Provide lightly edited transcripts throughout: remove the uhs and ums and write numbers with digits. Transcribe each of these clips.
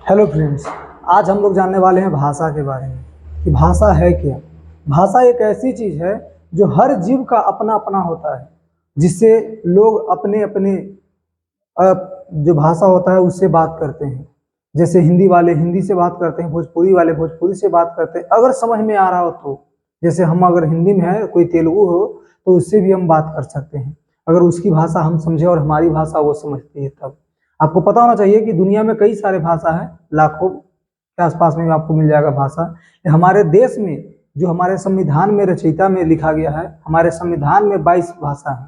Hello friends, आज हम लोग जानने वाले हैं भाषा के बारे में कि भाषा है क्या। भाषा एक ऐसी चीज़ है जो हर जीव का अपना अपना होता है, जिससे लोग अपने अपने जो भाषा होता है उससे बात करते हैं। जैसे हिंदी वाले हिंदी से बात करते हैं, भोजपुरी वाले भोजपुरी से बात करते हैं, अगर समझ में आ रहा हो तो। जैसे हम अगर हिंदी में है, कोई तेलुगु हो तो उससे भी हम बात कर सकते हैं, अगर उसकी भाषा हम समझे और हमारी भाषा वो समझती है तब। आपको पता होना चाहिए कि दुनिया में कई सारे भाषा है, लाखों के आसपास में आपको मिल जाएगा भाषा। हमारे देश में जो हमारे संविधान में रचयिता में लिखा गया है, हमारे संविधान में 22 भाषा है।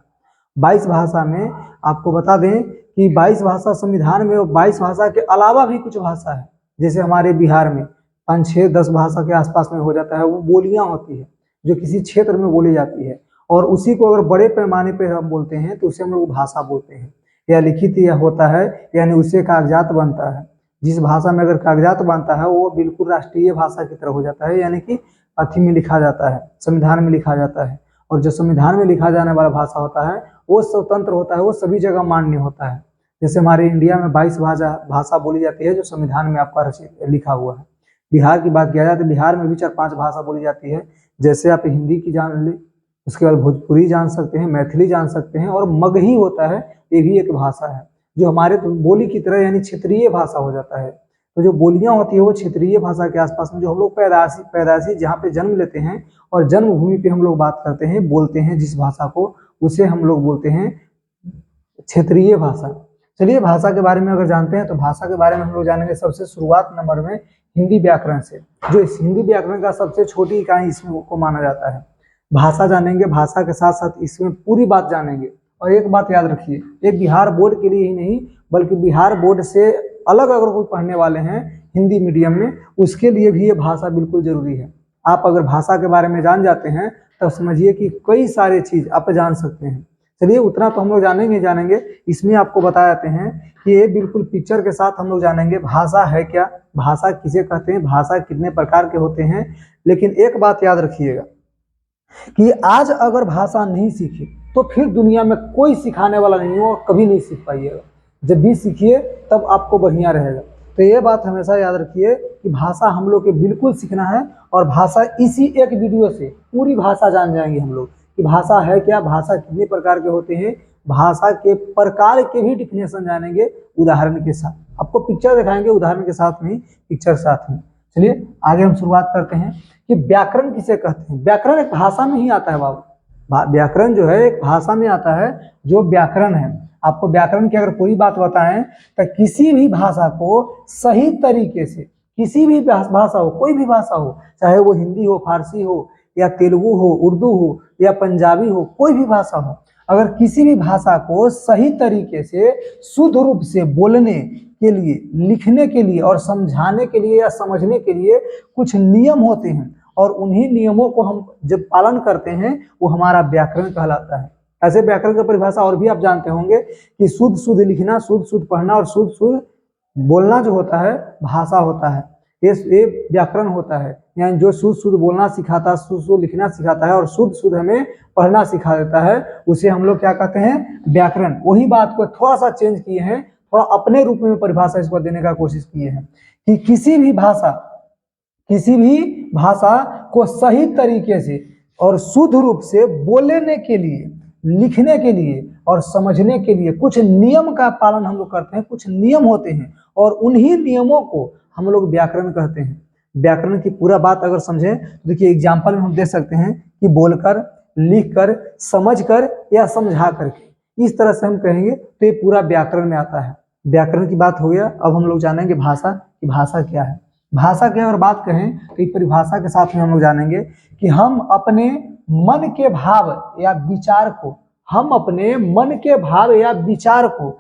22 भाषा में आपको बता दें कि 22 भाषा संविधान में, 22 भाषा के अलावा भी कुछ भाषा है। जैसे हमारे बिहार में 5, 6, 10 भाषा के आसपास में हो जाता है, वो बोलियां होती है जो किसी क्षेत्र में बोली जाती है, और उसी को अगर बड़े पैमाने पर हम बोलते हैं तो उसे हम लोग भाषा बोलते हैं। या लिखित यह होता है, यानी उससे कागजात बनता है। जिस भाषा में अगर कागजात बनता है वो बिल्कुल राष्ट्रीय भाषा की तरह हो जाता है, यानी कि अथी में लिखा जाता है, संविधान में लिखा जाता है। और जो संविधान में लिखा जाने वाला भाषा होता है वो स्वतंत्र होता है, वो सभी जगह मान्य होता है। जैसे हमारे इंडिया में 22 भाषा बोली जाती है जो संविधान में आपका लिखा हुआ है। बिहार की बात किया जाए तो बिहार में भी 4-5 भाषा बोली जाती है। जैसे आप हिंदी की जान ले, उसके बाद भोजपुरी जान सकते हैं, मैथिली जान सकते हैं, और मगही होता है, ये भी एक भाषा है जो हमारे तो बोली की तरह यानी क्षेत्रीय भाषा हो जाता है। तो जो बोलियां होती है वो क्षेत्रीय भाषा के आसपास में, जो हम लोग पैदाशी जहाँ पे जन्म लेते हैं और जन्मभूमि पे हम लोग बात करते हैं, बोलते हैं जिस भाषा को, उसे हम लोग बोलते हैं क्षेत्रीय भाषा। चलिए भाषा के बारे में अगर जानते हैं तो भाषा के बारे में हम लोग जानेंगे सबसे शुरुआत नंबर में हिंदी व्याकरण से, जो इस हिंदी व्याकरण का सबसे छोटी इकाई इसमें को माना जाता है। भाषा जानेंगे, भाषा के साथ साथ इसमें पूरी बात जानेंगे। और एक बात याद रखिए, एक बिहार बोर्ड के लिए ही नहीं बल्कि बिहार बोर्ड से अलग अगर कोई पढ़ने वाले हैं हिंदी मीडियम में, उसके लिए भी ये भाषा बिल्कुल जरूरी है। आप अगर भाषा के बारे में जान जाते हैं तब समझिए कि कई सारे चीज आप जान सकते हैं। चलिए उतना तो हम लोग जानेंगे। इसमें आपको बता जाते हैं कि ये बिल्कुल पिक्चर के साथ हम लोग जानेंगे भाषा है क्या, भाषा किसे कहते हैं, भाषा कितने प्रकार के होते हैं। लेकिन एक बात याद रखिएगा कि आज अगर भाषा नहीं सीखे तो फिर दुनिया में कोई सिखाने वाला नहीं हो, कभी नहीं सीख पाइएगा। जब भी सीखिए तब आपको बढ़िया रहेगा। तो ये बात हमेशा याद रखिए कि भाषा हम लोग के बिल्कुल सीखना है, और भाषा इसी एक वीडियो से पूरी भाषा जान जाएंगे हम लोग कि भाषा है क्या, भाषा कितने प्रकार के होते हैं, भाषा के प्रकार के भी डिफिनेशन जानेंगे उदाहरण के साथ। आपको पिक्चर दिखाएंगे उदाहरण के साथ में, पिक्चर साथ में। चलिए आगे हम शुरुआत करते हैं कि व्याकरण किसे कहते हैं। व्याकरण एक भाषा में ही आता है बाबू, व्याकरण जो है एक भाषा में आता है। जो व्याकरण है, आपको व्याकरण की अगर पूरी बात बताएं तो किसी भी भाषा को सही तरीके से, किसी भी भाषा हो, कोई भी भाषा हो, चाहे वो हिंदी हो, फारसी हो, या तेलुगु हो, उर्दू हो, या पंजाबी हो, कोई भी भाषा हो, अगर किसी भी भाषा को सही तरीके से शुद्ध रूप से बोलने के लिए, लिखने के लिए और समझाने के लिए या समझने के लिए कुछ नियम होते हैं, और उन्हीं नियमों को हम जब पालन करते हैं वो हमारा व्याकरण कहलाता है। ऐसे व्याकरण की परिभाषा और भी आप जानते होंगे कि शुद्ध शुद्ध लिखना, शुद्ध शुद्ध पढ़ना और शुद्ध शुद्ध बोलना जो होता है भाषा होता है, ये व्याकरण होता है। यानी जो शुद्ध शुद्ध बोलना सिखाता है, शुद्ध शुद्ध लिखना सिखाता है और शुद्ध शुद्ध हमें पढ़ना सिखा देता है, उसे हम लोग क्या कहते हैं, व्याकरण। वही बात को थोड़ा सा चेंज किए हैं, थोड़ा अपने रूप में परिभाषा इसको देने का कोशिश किए हैं कि किसी भी भाषा को सही तरीके से और शुद्ध रूप से बोलने के लिए, लिखने के लिए और समझने के लिए कुछ नियम का पालन हम लोग करते हैं। कुछ नियम होते हैं और उन्हीं नियमों को हम लोग व्याकरण कहते हैं। व्याकरण की पूरा बात अगर समझें तो देखिए एग्जाम्पल में हम दे सकते हैं कि बोलकर, लिखकर, समझकर या समझा करके, इस तरह से हम कहेंगे तो ये पूरा व्याकरण में आता है। व्याकरण की बात हो गया। अब हम लोग जानेंगे भाषा कि भाषा क्या है। भाषा की अगर बात कहें तो एक परिभाषा के साथ में हम लोग जानेंगे कि हम अपने मन के भाव या विचार को, हम अपने मन के भाव या विचार को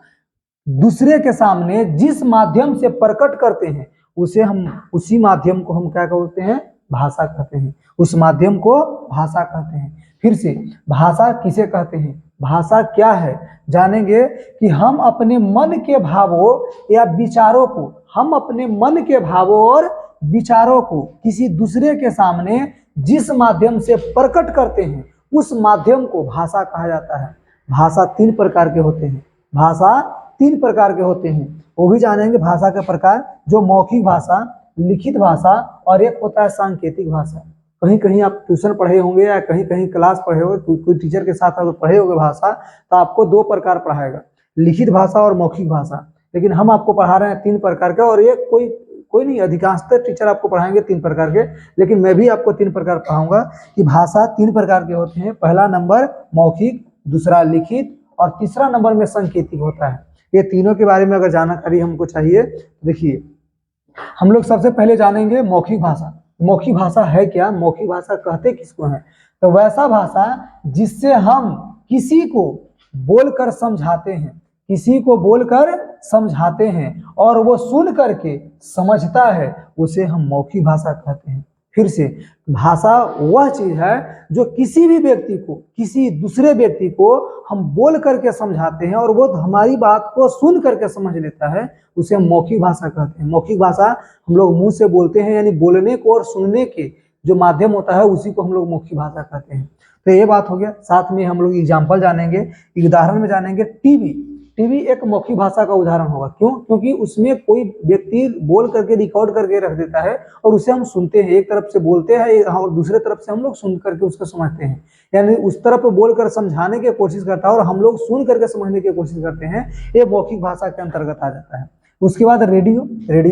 दूसरे के सामने जिस माध्यम से प्रकट करते हैं उसे हम, उसी माध्यम को हम क्या कहते हैं, भाषा कहते हैं। उस माध्यम को भाषा कहते हैं। फिर से भाषा किसे कहते हैं, भाषा क्या है, जानेंगे कि हम अपने मन के भावों या विचारों को, हम अपने मन के भावों और विचारों को किसी दूसरे के सामने जिस माध्यम से प्रकट करते हैं उस माध्यम को भाषा कहा जाता है। भाषा 3 प्रकार के होते हैं। भाषा 3 प्रकार के होते हैं। वो भी जानेंगे भाषा के प्रकार, जो मौखिक भाषा, लिखित भाषा और एक होता है सांकेतिक भाषा। कहीं कहीं आप ट्यूशन पढ़े होंगे या कहीं कहीं क्लास पढ़े होंगे, कोई टीचर के साथ अगर पढ़े होंगे भाषा, तो आपको 2 प्रकार पढ़ाएगा, लिखित भाषा और मौखिक भाषा। लेकिन हम आपको पढ़ा रहे हैं 3 प्रकार के, और ये कोई नहीं, अधिकांशतः टीचर आपको पढ़ाएंगे 3 प्रकार के, लेकिन मैं भी आपको 3 प्रकार पढ़ाऊंगा कि भाषा 3 प्रकार के होते हैं। पहला नंबर मौखिक, दूसरा लिखित और तीसरा नंबर में सांकेतिक होता है। ये तीनों के बारे में अगर जानकारी हमको चाहिए, देखिए हम लोग सबसे पहले जानेंगे मौखिक भाषा। मौखिक भाषा है क्या, मौखिक भाषा कहते किसको हैं? तो वैसा भाषा जिससे हम किसी को बोलकर समझाते हैं, किसी को बोलकर समझाते हैं और वो सुन करके समझता है, उसे हम मौखिक भाषा कहते हैं। फिर से, भाषा वह चीज है जो किसी भी व्यक्ति को, किसी दूसरे व्यक्ति को हम बोल करके समझाते हैं और वो हमारी बात को सुन करके समझ लेता है, उसे हम मौखिक भाषा कहते हैं। मौखिक भाषा हम लोग मुंह से बोलते हैं, यानी बोलने को और सुनने के जो माध्यम होता है उसी को हम लोग मौखिक भाषा कहते हैं। तो ये बात हो गया। साथ में हम लोग एग्जाम्पल जानेंगे, उदाहरण में जानेंगे। टीवी एक मौखिक भाषा का उदाहरण होगा। क्यों? क्योंकि उसमें कोई व्यक्ति बोल करके रिकॉर्ड करके रख देता है और उसे हम सुनते हैं, एक तरफ से बोलते हैं और दूसरे तरफ से हम लोग सुन करके उसको समझते हैं। यानी उस तरफ बोलकर समझाने की कोशिश करता है और हम लोग सुन करके समझने की कोशिश करते हैं, ये मौखिक भाषा के अंतर्गत आ जाता है। उसके बाद रेडियो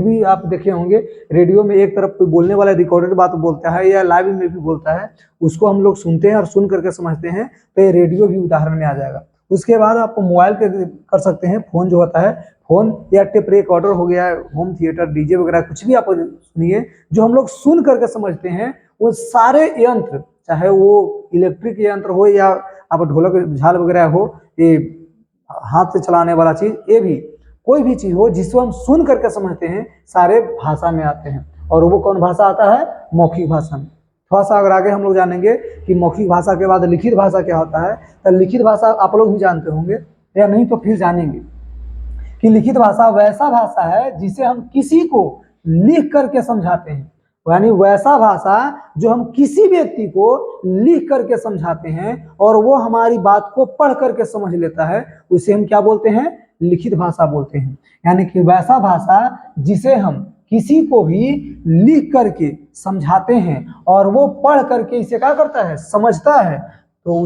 भी आप देखे होंगे। रेडियो में एक तरफ कोई बोलने वाला रिकॉर्डेड बात बोलता है या लाइव में भी बोलता है, उसको हम लोग सुनते हैं और सुन करके समझते हैं, तो ये रेडियो भी उदाहरण में आ जाएगा। उसके बाद आपको मोबाइल के कर सकते हैं, फोन जो होता है, फोन या टेप रिकॉर्डर हो गया, होम थिएटर, डीजे वगैरह, कुछ भी आप सुनिए जो हम लोग सुन करके समझते हैं, वो सारे यंत्र, चाहे वो इलेक्ट्रिक यंत्र हो या आप ढोलक झाल वगैरह हो, ये हाथ से चलाने वाला चीज, ये भी कोई भी चीज हो जिसको हम सुन करके समझते हैं, सारे भाषा में आते हैं। और वो कौन भाषा आता है? मौखिक भाषा में। थोड़ा सा अगर आगे हम लोग जानेंगे कि मौखिक भाषा के बाद लिखित भाषा क्या होता है, तो लिखित भाषा आप लोग भी जानते होंगे या नहीं, तो फिर जानेंगे कि लिखित भाषा वैसा भाषा है जिसे हम किसी को लिख करके समझाते हैं। यानी वैसा भाषा जो हम किसी व्यक्ति को लिख करके समझाते हैं और वो हमारी बात को पढ़ करके समझ लेता है, उसे हम क्या बोलते हैं? लिखित भाषा बोलते हैं। यानी कि वैसा भाषा जिसे हम किसी को भी लिख करके समझाते हैं और वो पढ़ करके इसे क्या करता है? समझता है, तो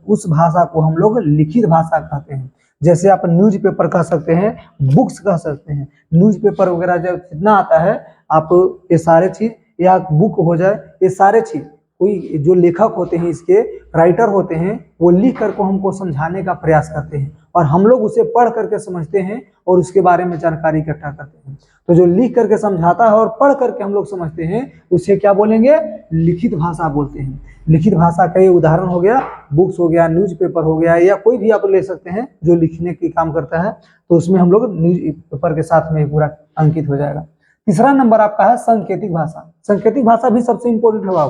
उस भाषा को हम लोग लिखित भाषा कहते हैं। जैसे आप न्यूज़पेपर कह सकते हैं, बुक्स कह सकते हैं। न्यूज़पेपर वगैरह जब जितना आता है, आप ये सारे चीज, या बुक हो जाए, ये सारे चीज कोई जो लेखक होते हैं, इसके राइटर होते हैं, वो लिख करके हमको समझाने का प्रयास करते हैं और हम लोग उसे पढ़ करके समझते हैं और उसके बारे में जानकारी इकट्ठा करते हैं। तो जो लिख करके समझाता है और पढ़ करके हम लोग समझते हैं, उसे क्या बोलेंगे? लिखित भाषा बोलते हैं। लिखित भाषा का ये उदाहरण हो गया, बुक्स हो गया, न्यूज़पेपर हो गया, या कोई भी आप ले सकते हैं जो लिखने की काम करता है, तो उसमें हम लोग न्यूज़पेपर के साथ में पूरा अंकित हो जाएगा। तीसरा नंबर आपका है सांकेतिक भाषा। सांकेतिक भाषा भी सबसे इंपॉर्टेंट होगा।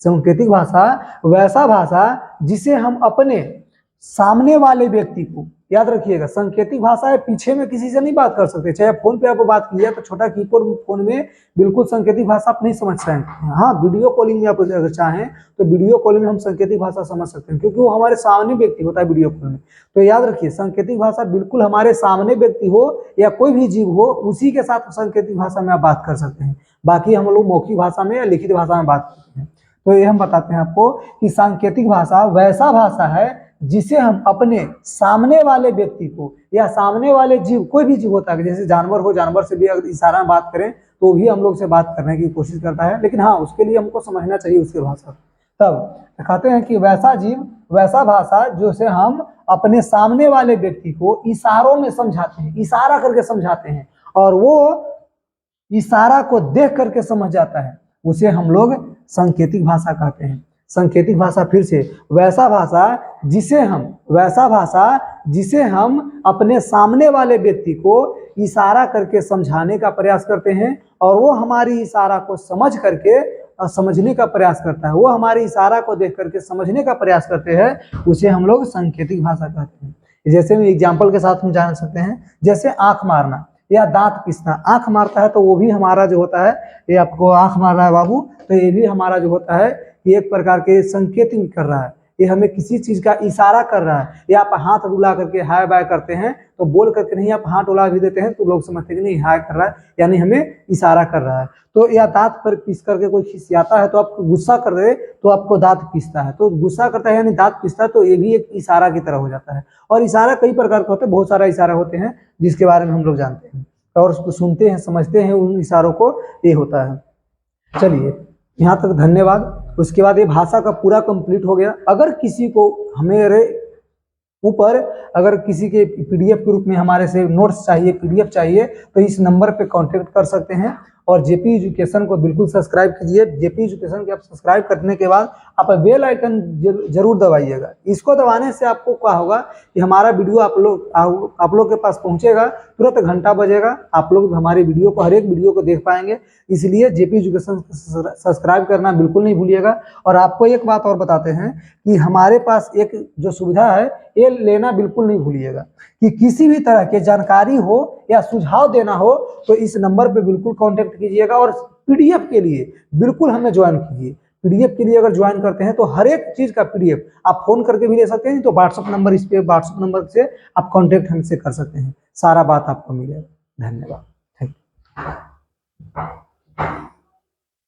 सांकेतिक भाषा वैसा भाषा जिसे हम अपने सामने वाले व्यक्ति को, याद रखिएगा, सांकेतिक भाषा है, पीछे में किसी से नहीं बात कर सकते। चाहे फोन पे आप बात किया तो छोटा कीपैड फोन में बिल्कुल सांकेतिक भाषा आप नहीं समझ सकते हैं। हाँ, वीडियो कॉलिंग में आप अगर चाहें तो वीडियो कॉलिंग में हम सांकेतिक भाषा समझ सकते हैं, क्योंकि वो हमारे सामने व्यक्ति होता है वीडियो कॉल में। तो याद रखिए, सांकेतिक भाषा बिल्कुल हमारे सामने व्यक्ति हो या कोई भी जीव हो, उसी के साथ सांकेतिक भाषा में आप बात कर सकते हैं। बाकी हम लोग मौखिक भाषा में या लिखित भाषा में बात करते हैं। तो ये हम बताते हैं आपको कि सांकेतिक भाषा वैसा भाषा है जिसे हम अपने सामने वाले व्यक्ति को या सामने वाले जीव, कोई भी जीव होता है, जैसे जानवर हो, जानवर से भी अगर इशारा में बात करें तो भी हम लोग से बात करने की कोशिश करता है, लेकिन हाँ, उसके लिए हमको समझना चाहिए उसकी भाषा। तब कहते हैं कि वैसा जीव, वैसा भाषा जो से हम अपने सामने वाले व्यक्ति को इशारों में समझाते हैं, इशारा करके समझाते हैं और वो इशारा को देख करके समझ जाता है, उसे हम लोग सांकेतिक भाषा कहते हैं। सांकेतिक भाषा फिर से, वैसा भाषा जिसे हम अपने सामने वाले व्यक्ति को इशारा करके समझाने का प्रयास करते हैं और वो हमारी इशारा को समझ करके समझने का प्रयास करता है, वो हमारी इशारा को देख करके समझने का प्रयास करते हैं, उसे हम लोग सांकेतिक भाषा कहते हैं। जैसे एग्जाम्पल के साथ हम जान सकते हैं, जैसे आंख मारना या दांत पीसना। आंख मारता है तो वो भी हमारा जो होता है, ये आपको आंख मार रहा है बाबू, तो ये भी हमारा जो होता है, ये एक प्रकार के संकेत कर रहा है, ये हमें किसी चीज का इशारा कर रहा है, या आप हाथ रुला करके हाय बाय करते हैं तो बोल करके नहीं, आप हाथ उला भी देते हैं तो लोग समझते हैं कि नहीं हाय कर रहा है, यानी हमें इशारा कर रहा है। तो या दांत पर पीस करके कोई खिसियाता है तो आप गुस्सा कर रहे तो आपको दांत पीसता है, तो गुस्सा करता है यानी दांत पीसता है, तो ये भी एक इशारा की तरह हो जाता है। और इशारा कई प्रकार के होते हैं, बहुत सारा इशारा होते हैं जिसके बारे में हम लोग जानते हैं और उसको सुनते हैं, समझते हैं, उन इशारों को ये होता है। चलिए यहाँ तक धन्यवाद। उसके बाद ये भाषा का पूरा कंप्लीट हो गया। अगर किसी को हमारे ऊपर अगर किसी के पीडीएफ के रूप में हमारे से नोट्स चाहिए, पीडीएफ चाहिए, तो इस नंबर पे कांटेक्ट कर सकते हैं। और जेपी एजुकेशन को बिल्कुल सब्सक्राइब कीजिए। जेपी एजुकेशन के आप सब्सक्राइब करने के बाद आप बेल आइकन जरूर दबाइएगा। इसको दबाने से आपको क्या होगा कि हमारा वीडियो आप लोग के पास पहुंचेगा, तुरंत घंटा बजेगा, आप लोग हमारे वीडियो को, हर एक वीडियो को देख पाएंगे। इसलिए जेपी एजुकेशन सब्सक्राइब करना बिल्कुल नहीं भूलिएगा। और आपको एक बात और बताते हैं कि हमारे पास एक जो सुविधा है ये लेना बिल्कुल नहीं भूलिएगा कि किसी भी तरह की जानकारी हो या सुझाव देना हो तो इस नंबर पे बिल्कुल कांटेक्ट कीजिएगा। और पीडीएफ के लिए बिल्कुल हमें ज्वाइन कीजिए। पीडीएफ के लिए अगर ज्वाइन करते हैं तो हर एक चीज का पीडीएफ आप फोन करके भी ले सकते हैं, तो व्हाट्सएप नंबर, इस पे व्हाट्सएप नंबर से आप कांटेक्ट हमसे कर सकते हैं, सारा बात आपको मिलेगा। धन्यवाद। Thank you.